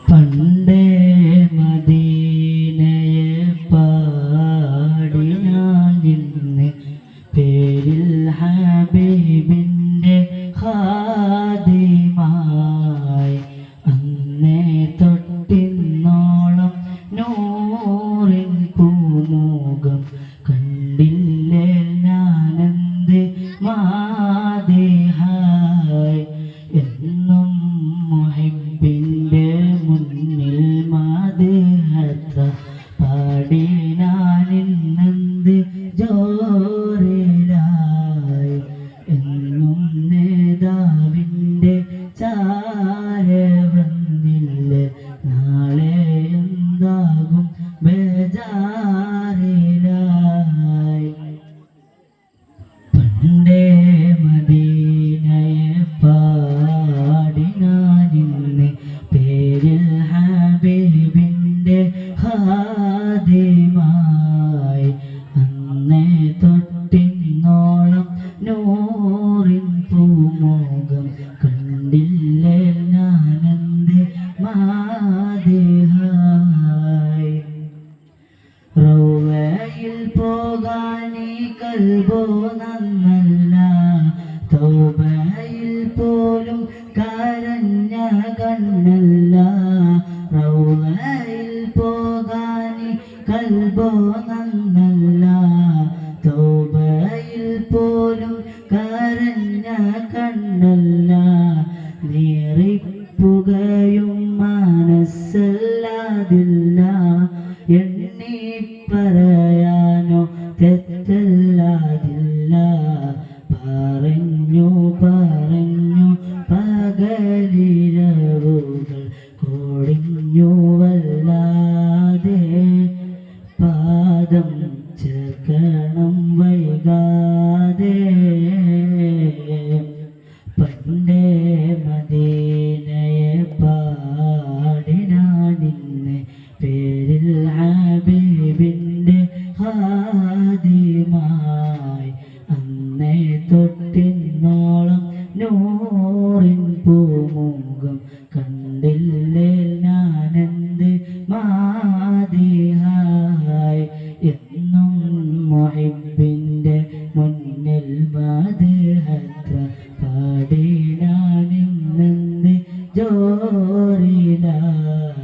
പണ്ടേ മദീനയെ പാടി ഞാൻ ഇന്ന് പേരിൽ ഹബീബിൻ്റെ ഖാദിമായി അന്നേ തൊട്ടിന്നോളം നൂറിൻ പൂമുഖം കണ്ടില്ലേ ഞാനെന്ത് മാദിഹായ് എന്നും മുഹിബ്ബിൻ്റെ മുന്നിൽ മാദിഹത്ത പാടി ഞാനിന്നെന്ത് ജോറിലായി എന്നും നേതാവിൻ്റെ ചാര വന്നില്ല നാളെ എന്താകും ബേജാറിലായി പണ്ടേ മദീനയെ പാടി ഞാനിന്ന് പേരിൽ ഹബീബിൻ്റെ ഖാദിമായി അന്നേ തൊട്ടിന്നോളം നൂറിൻ പൂമുഖം കണ്ടില്ലേ ഞാനെന്ത് മാദിഹായ് റൗളയിൽ പോകാനീ കൽബോ നന്നല്ല തൗബയിൽ പോലും കരഞ്ഞ കണ്ണല്ല റൗളയിൽ പോകാനീ കൽബോ നന്നല്ല തൗബയിൽ പോലും കരഞ്ഞ കണ്ണല്ല നീറിപ്പുകയും മനസ്സല്ലാതില്ല എണ്ണി പറയാനോ തെറ്റല്ലാതില്ല പറഞ്ഞു പകലിരവുകൾ കൊടിഞ്ഞു വല്ലാതെ പാദം ചേർക്കണം വൈകാതെ പണ്ടേ മദീനയെ പാടി ഞാനിന്ന് പേരിൽ ഹബീബിൻ്റെ ഖാദിമായി അന്നേ തൊട്ടിന്നോളം നൂറിൻ പൂമുഖം കണ്ടില്ലേ ഞാനെന്ത് മാദിഹായ് എന്നും മുഹിബ്ബിൻ്റെ മുന്നിൽ മാദിഹത്ത പാടി ഞാനിന്നെന്ത് ജോറിലായി